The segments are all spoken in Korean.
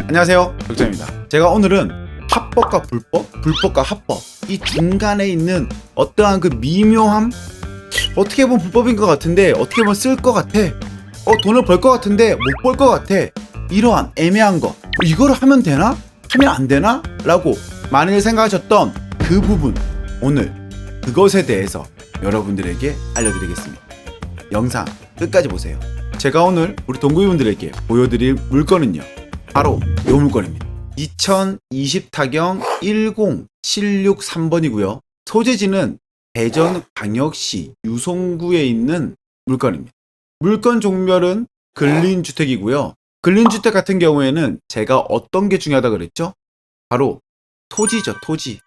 안녕하세요, 덕자입니다. 제가 오늘은 합법과 불법, 불법과 합법, 이 중간에 있는 어떠한 그 미묘함, 어떻게 보면 불법인 것 같은데 어떻게 보면 쓸 것 같아, 돈을 벌 것 같은데 못 벌 것 같아, 이러한 애매한 거, 이거를 하면 되나? 하면 안 되나? 라고 많이들 생각하셨던 그 부분, 오늘 그것에 대해서 여러분들에게 알려드리겠습니다. 영상 끝까지 보세요. 제가 오늘 우리 동구이분들에게 보여드릴 물건은요, 바로 이 물건입니다. 2020 타경 10763번이고요. 소재지는 대전광역시 유성구에 있는 물건입니다. 물건 종별은 근린주택이고요. 근린주택 같은 경우에는 제가 어떤 게 중요하다 그랬죠? 바로 토지죠, 토지.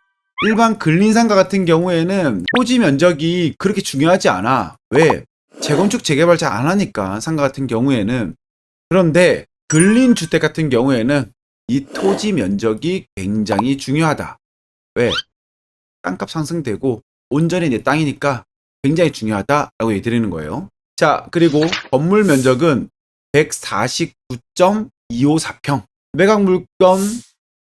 일반 근린상가 같은 경우에는 토지 면적이 그렇게 중요하지 않아. 왜? 재건축 재개발 잘 안 하니까, 상가 같은 경우에는. 그런데 근린주택 같은 경우에는 이 토지 면적이 굉장히 중요하다. 왜? 땅값 상승되고 온전히 내 땅이니까 굉장히 중요하다라고 얘기 드리는 거예요. 자, 그리고 건물 면적은 149.254평. 매각 물건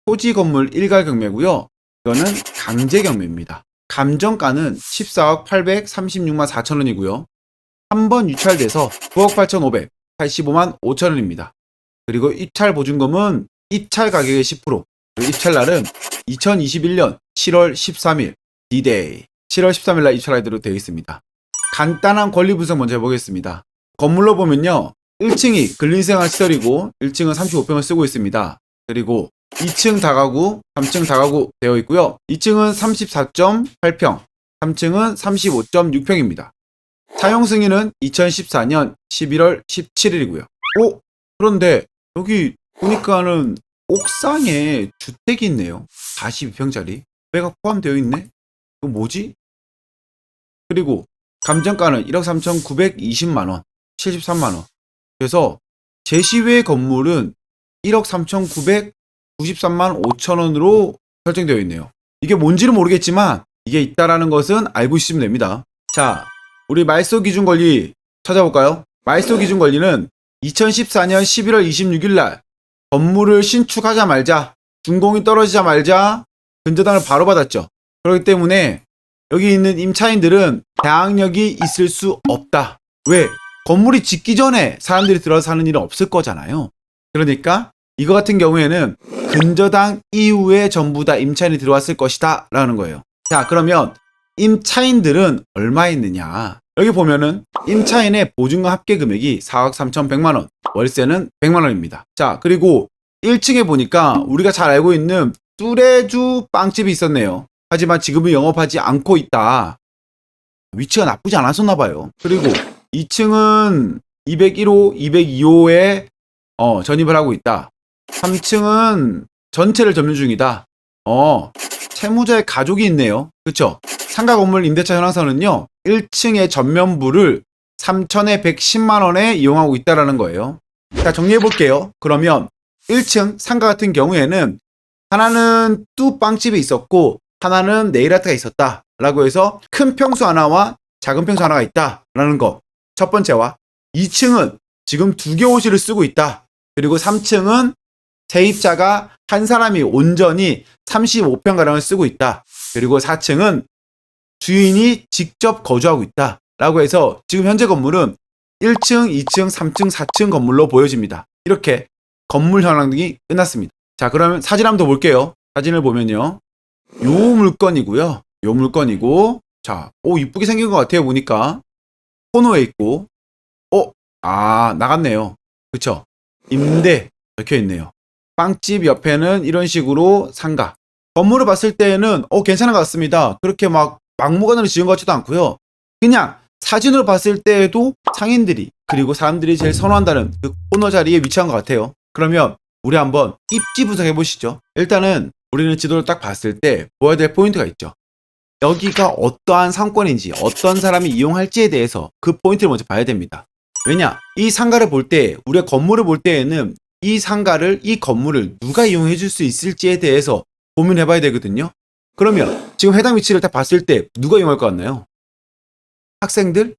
토지 건물 일괄 경매고요. 이거는 강제 경매입니다. 감정가는 14억 836만 4천 원이고요. 한 번 유찰돼서 9억 8,585만 5천 원입니다. 그리고 입찰 보증금은 입찰 가격의 10%. 입찰 날은 2021년 7월 13일 D-Day. 7월 13일 날 입찰하도록 되어 있습니다. 간단한 권리 분석 먼저 해보겠습니다. 건물로 보면요, 1층이 근린생활시설이고 1층은 35평을 쓰고 있습니다. 그리고 2층 다가구, 3층 다가구 되어 있고요. 2층은 34.8평, 3층은 35.6평입니다. 사용 승인은 2014년 11월 17일이고요. 그런데 여기 보니까는 옥상에 주택이 있네요. 42평짜리. 매각 포함되어 있네? 이거 뭐지? 그리고 감정가는 1억 3,920만원, 73만원. 그래서 제시외 건물은 1억 3,993만 5천원으로 설정되어 있네요. 이게 뭔지는 모르겠지만 이게 있다라는 것은 알고 있으면 됩니다. 자, 우리 말소 기준 권리 찾아볼까요? 말소 기준 권리는 2014년 11월 26일 날 건물을 신축하자마자 준공이 떨어지자 말자 근저당을 바로 받았죠. 그렇기 때문에 여기 있는 임차인들은 대항력이 있을 수 없다. 왜? 건물이 짓기 전에 사람들이 들어서 사는 일은 없을 거잖아요. 그러니까 이거 같은 경우에는 근저당 이후에 전부 다 임차인이 들어왔을 것이다 라는 거예요. 자, 그러면 임차인들은 얼마 있느냐? 여기 보면은 임차인의 보증금 합계 금액이 4억 3,100만원, 월세는 100만원입니다. 자, 그리고 1층에 보니까 우리가 잘 알고 있는 뚜레쥬 빵집이 있었네요. 하지만 지금은 영업하지 않고 있다. 위치가 나쁘지 않았었나봐요. 그리고 2층은 201호, 202호에 전입을 하고 있다. 3층은 전체를 점유 중이다. 채무자의 가족이 있네요. 그쵸? 상가 건물 임대차 현황서는요, 1층의 전면부를 3천에 110만원에 이용하고 있다라는 거예요. 자, 정리해볼게요. 그러면 1층 상가 같은 경우에는 하나는 뚜빵집이 있었고 하나는 네일아트가 있었다 라고 해서 큰 평수 하나와 작은 평수 하나가 있다 라는 거, 첫 번째와, 2층은 지금 2개 호실을 쓰고 있다. 그리고 3층은 세입자가 한 사람이 온전히 35평가량을 쓰고 있다. 그리고 4층은 주인이 직접 거주하고 있다 라고 해서 지금 현재 건물은 1층, 2층, 3층, 4층 건물로 보여집니다. 이렇게 건물 현황이 끝났습니다. 자, 그러면 사진 한번 더 볼게요. 사진을 보면요, 요 물건이고요, 요 물건이고, 자, 이쁘게 생긴 것 같아요. 보니까 코너에 있고, 나갔네요. 그쵸? 임대 적혀 있네요. 빵집 옆에는 이런 식으로 상가. 건물을 봤을 때는 괜찮은 것 같습니다. 그렇게 막 막무가내로 지은 것 같지도 않고요. 그냥 사진으로 봤을 때에도 상인들이, 그리고 사람들이 제일 선호한다는 그 코너 자리에 위치한 것 같아요. 그러면 우리 한번 입지 분석해 보시죠. 일단은 우리는 지도를 딱 봤을 때 보아야 될 포인트가 있죠. 여기가 어떠한 상권인지, 어떤 사람이 이용할지에 대해서 그 포인트를 먼저 봐야 됩니다. 왜냐? 이 상가를 볼 때, 우리가 건물을 볼 때에는 이 상가를, 이 건물을 누가 이용해 줄 수 있을지에 대해서 고민해 봐야 되거든요. 그러면 지금 해당 위치를 딱 봤을 때 누가 이용할 것 같나요? 학생들?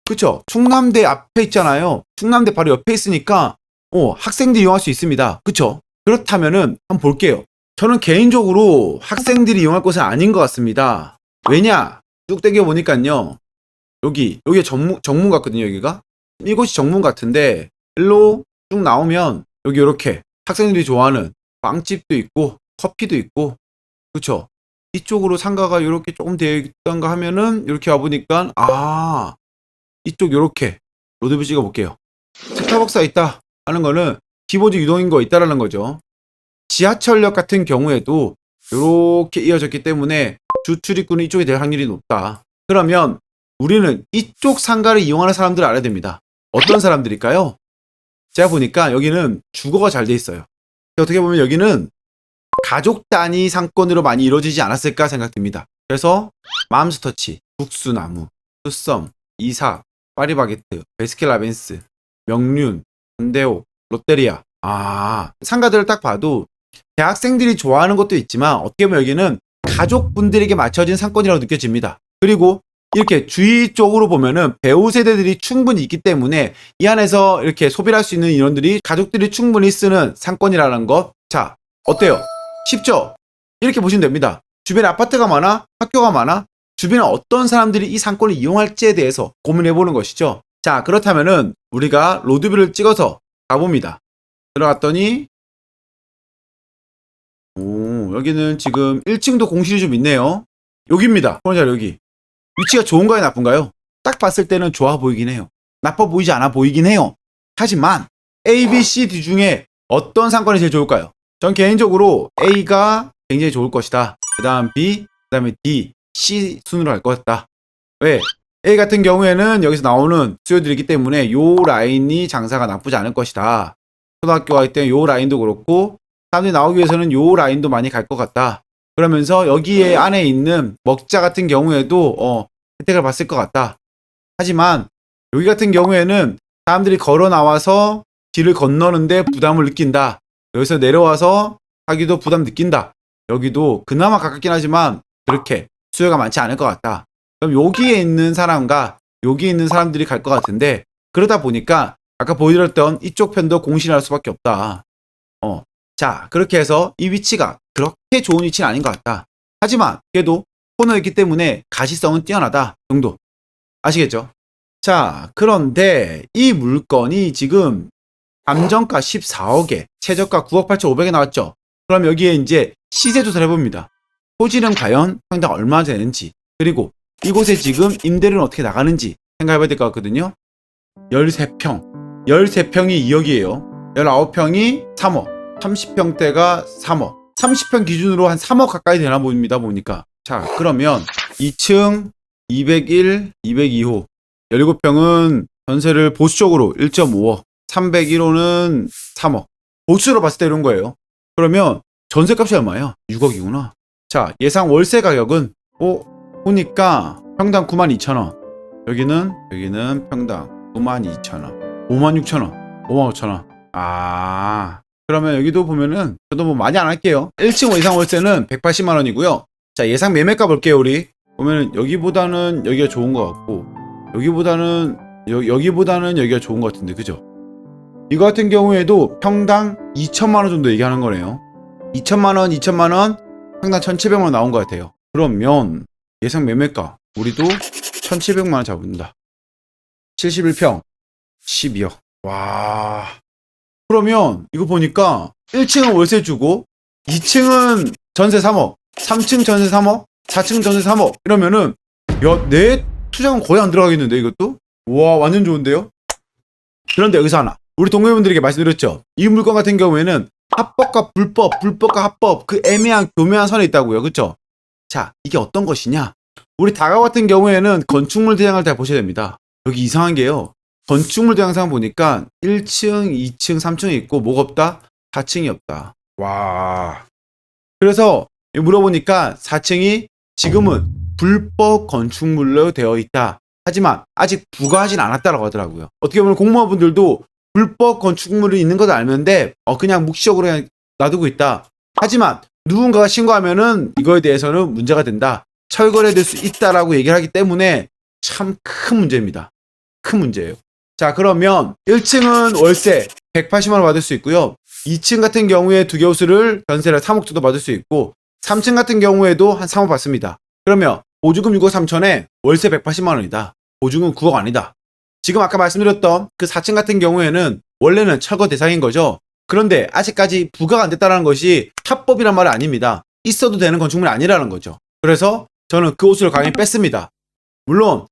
그쵸? 충남대 앞에 있잖아요. 충남대 바로 옆에 있으니까 학생들이 이용할 수 있습니다. 그쵸? 그렇다면은 한번 볼게요. 저는 개인적으로 학생들이 이용할 곳은 아닌 것 같습니다. 왜냐? 쭉 당겨 보니까요. 여기 정문 같거든요, 여기가. 이곳이 정문 같은데, 일로 쭉 나오면, 여기 이렇게 학생들이 좋아하는 빵집도 있고, 커피도 있고, 그쵸? 이쪽으로 상가가 이렇게 조금 되어 있던가 하면은, 이렇게 와보니까, 이쪽 이렇게, 로드뷰 찍어볼게요. 스타벅스가 있다 하는 거는, 기본적 유동인구가 있다라는 거죠. 지하철역 같은 경우에도, 이렇게 이어졌기 때문에, 주 출입구는 이쪽이 될 확률이 높다. 그러면, 우리는 이쪽 상가를 이용하는 사람들을 알아야 됩니다. 어떤 사람들일까요? 제가 보니까 여기는 주거가 잘 돼 있어요. 어떻게 보면 여기는 가족 단위 상권으로 많이 이루어지지 않았을까 생각됩니다. 그래서 맘스터치, 국수나무, 투썸, 이삭, 파리바게트, 베스킨라빈스, 명륜, 현대오, 롯데리아. 상가들을 딱 봐도 대학생들이 좋아하는 것도 있지만 어떻게 보면 여기는 가족분들에게 맞춰진 상권이라고 느껴집니다. 그리고 이렇게 주위 쪽으로 보면은 배우 세대들이 충분히 있기 때문에 이 안에서 이렇게 소비를 할 수 있는 인원들이 가족들이 충분히 쓰는 상권이라는 것. 자, 어때요? 쉽죠? 이렇게 보시면 됩니다. 주변에 아파트가 많아? 학교가 많아? 주변에 어떤 사람들이 이 상권을 이용할지에 대해서 고민해 보는 것이죠. 자, 그렇다면은 우리가 로드뷰를 찍어서 가봅니다. 들어갔더니 여기는 지금 1층도 공실이 좀 있네요. 여기입니다. 보자, 여기. 위치가 좋은가요, 나쁜가요? 딱 봤을 때는 좋아 보이긴 해요. 나빠 보이지 않아 보이긴 해요. 하지만 A, B, C, D 중에 어떤 상권이 제일 좋을까요? 전 개인적으로 A가 굉장히 좋을 것이다. 그 다음 B, 그 다음에 D, C 순으로 갈 것 같다. 왜? A 같은 경우에는 여기서 나오는 수요들이기 때문에 요 라인이 장사가 나쁘지 않을 것이다. 초등학교 갈 때 요 라인도 그렇고 사람들이 나오기 위해서는 요 라인도 많이 갈 것 같다. 그러면서 여기에 안에 있는 먹자 같은 경우에도 혜택을 받을 것 같다. 하지만 여기 같은 경우에는 사람들이 걸어 나와서 길을 건너는데 부담을 느낀다. 여기서 내려와서 하기도 부담 느낀다. 여기도 그나마 가깝긴 하지만 그렇게 수요가 많지 않을 것 같다. 그럼 여기에 있는 사람과 여기에 있는 사람들이 갈 것 같은데 그러다 보니까 아까 보여드렸던 이쪽 편도 공신할 수밖에 없다. 자, 그렇게 해서 이 위치가 그렇게 좋은 위치는 아닌 것 같다. 하지만 그래도 코너였기 때문에 가시성은 뛰어나다 정도. 아시겠죠? 자, 그런데 이 물건이 지금 감정가 14억에 최저가 9억 8,500에 나왔죠. 그럼 여기에 이제 시세 조사를 해봅니다. 토지는 과연 평당 얼마 되는지, 그리고 이곳에 지금 임대료는 어떻게 나가는지 생각해봐야 될 것 같거든요. 13평, 13평이 2억이에요. 19평이 3억. 30평대가 3억. 30평 기준으로 한 3억 가까이 되나 보입니다. 보니까. 자, 그러면 2층 201, 202호. 17평은 전세를 보수적으로 1.5억. 301호는 3억. 보수로 봤을 때 이런 거예요. 그러면 전세값이 얼마야? 6억이구나. 자, 예상 월세 가격은 보니까 평당 92,000원. 여기는 평당 92,000원. 56,000원. 55,000원. 그러면 여기도 보면은 저도 뭐 많이 안 할게요. 1층 이상 월세는 180만 원이고요. 자, 예상 매매가 볼게요. 우리 보면은 여기보다는 여기가 좋은 것 같고 여기보다는 여기가 좋은 것 같은데, 그죠? 이거 같은 경우에도 평당 2천만 원 정도 얘기하는 거네요. 2천만 원, 평당 1,700만 원 나온 것 같아요. 그러면 예상 매매가 우리도 1,700만 원 잡는다. 71평 12억. 와. 그러면 이거 보니까 1층은 월세 주고 2층은 전세 3억, 3층 전세 3억, 4층 전세 3억 이러면은 내 투자금 거의 안 들어가겠는데 이것도? 와, 완전 좋은데요? 그런데 여기서 하나, 우리 동료분들에게 말씀드렸죠. 이 물건 같은 경우에는 합법과 불법, 불법과 합법, 그 애매한 교묘한 선에 있다고요. 그쵸? 자, 이게 어떤 것이냐? 우리 다가구 같은 경우에는 건축물 대장을 다 보셔야 됩니다. 여기 이상한 게요. 건축물 대장상 보니까 1층, 2층, 3층이 있고 뭐가 없다? 4층이 없다. 와. 그래서 물어보니까 4층이 지금은 불법 건축물로 되어 있다. 하지만 아직 부과하진 않았다라고 하더라고요. 어떻게 보면 공무원분들도 불법 건축물이 있는 것도 알면데 그냥 묵시적으로 그냥 놔두고 있다. 하지만 누군가가 신고하면은 이거에 대해서는 문제가 된다. 철거해야 될 수 있다라고 얘기를 하기 때문에 참 큰 문제입니다. 큰 문제예요. 자, 그러면 1층은 월세 180만 원 받을 수 있고요. 2층 같은 경우에 2개 호수를 전세를 3억 정도 받을 수 있고 3층 같은 경우에도 한 3억 받습니다. 그러면 보증금 6억 3천에 월세 180만 원이다. 보증금 9억 아니다. 지금 아까 말씀드렸던 그 4층 같은 경우에는 원래는 철거 대상인 거죠. 그런데 아직까지 부가가 안 됐다는 것이 합법이란 말은 아닙니다. 있어도 되는 건축물이 아니라는 거죠. 그래서 저는 그 호수를 강행히 뺐습니다. 물론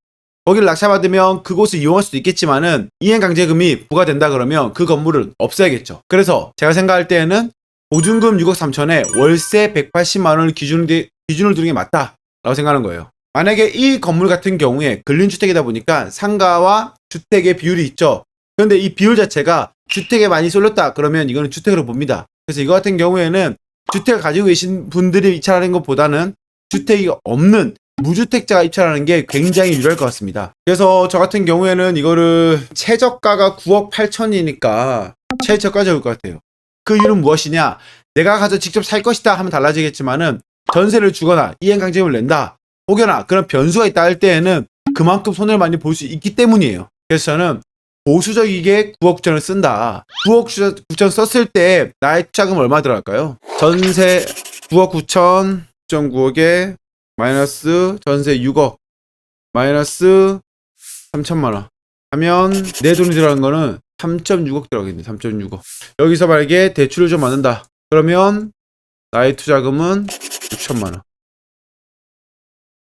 거기를 낙찰받으면 그곳을 이용할 수도 있겠지만은 이행강제금이 부과된다 그러면 그 건물을 없애야겠죠. 그래서 제가 생각할 때에는 보증금 6억 3천에 월세 180만 원을 기준으로 두는 게 맞다라고 생각하는 거예요. 만약에 이 건물 같은 경우에 근린주택이다 보니까 상가와 주택의 비율이 있죠. 그런데 이 비율 자체가 주택에 많이 쏠렸다 그러면 이거는 주택으로 봅니다. 그래서 이거 같은 경우에는 주택을 가지고 계신 분들이 입찰하는 것보다는 주택이 없는 무주택자가 입찰하는 게 굉장히 유리할 것 같습니다. 그래서 저 같은 경우에는 이거를 최저가가 9억 8천이니까 최저가가 적을 것 같아요. 그 이유는 무엇이냐? 내가 가서 직접 살 것이다 하면 달라지겠지만은 전세를 주거나 이행강제금을 낸다 혹여나 그런 변수가 있다 할 때에는 그만큼 손해를 많이 볼 수 있기 때문이에요. 그래서 저는 보수적이게 9억 9천을 쓴다. 9억 9천 썼을 때 나의 투자금 얼마 들어갈까요? 전세 9억 9천 9.9억에 마이너스 전세 6억 마이너스 3천만 원 하면 내 돈이 들어가는 거는 3.6억 들어가겠네. 3.6억. 여기서 만약에 대출을 좀 받는다. 그러면 나의 투자금은 6천만 원.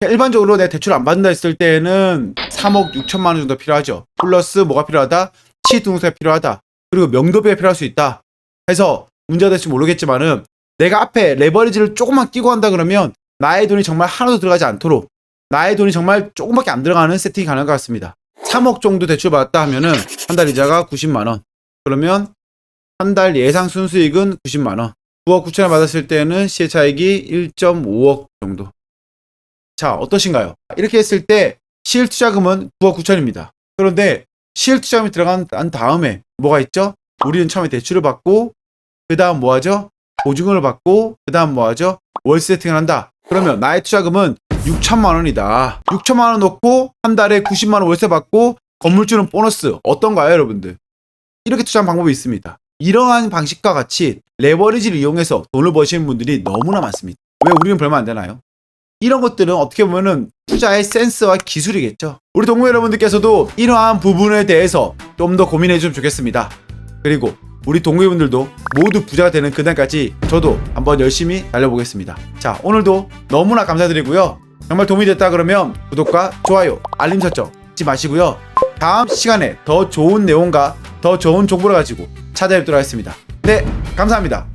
일반적으로 내가 대출 안 받는다 했을 때에는 3억 6천만 원 정도 필요하죠. 플러스 뭐가 필요하다? 취등록세가 필요하다. 그리고 명도비가 필요할 수 있다. 해서 문제가 될지 모르겠지만은 내가 앞에 레버리지를 조금만 끼고 한다 그러면 나의 돈이 정말 하나도 들어가지 않도록 나의 돈이 정말 조금밖에 안 들어가는 세팅이 가능할 것 같습니다. 3억 정도 대출 받았다 하면은 한 달 이자가 90만 원. 그러면 한 달 예상 순수익은 90만 원. 9억 9천을 받았을 때는 시세차익이 1.5억 정도. 자, 어떠신가요? 이렇게 했을 때 실투자금은 9억 9천입니다. 그런데 실투자금이 들어간 다음에 뭐가 있죠? 우리는 처음에 대출을 받고 그 다음 뭐하죠? 보증금을 받고 그 다음 뭐하죠? 월세 세팅을 한다. 그러면 나의 투자금은 6천만 원이다. 6천만 원 넣고 한 달에 90만 원 월세 받고 건물주는 보너스. 어떤가요, 여러분들? 이렇게 투자하는 방법이 있습니다. 이러한 방식과 같이 레버리지를 이용해서 돈을 버시는 분들이 너무나 많습니다. 왜 우리는 벌면 안 되나요? 이런 것들은 어떻게 보면은 투자의 센스와 기술이겠죠. 우리 동무 여러분들께서도 이러한 부분에 대해서 좀 더 고민해 주시면 좋겠습니다. 그리고 우리 동무분들도 모두 부자가 되는 그날까지 저도 한번 열심히 달려보겠습니다. 자, 오늘도 너무나 감사드리고요. 정말 도움이 됐다 그러면 구독과 좋아요, 알림 설정 잊지 마시고요. 다음 시간에 더 좋은 내용과 더 좋은 정보를 가지고 찾아뵙도록 하겠습니다. 네, 감사합니다.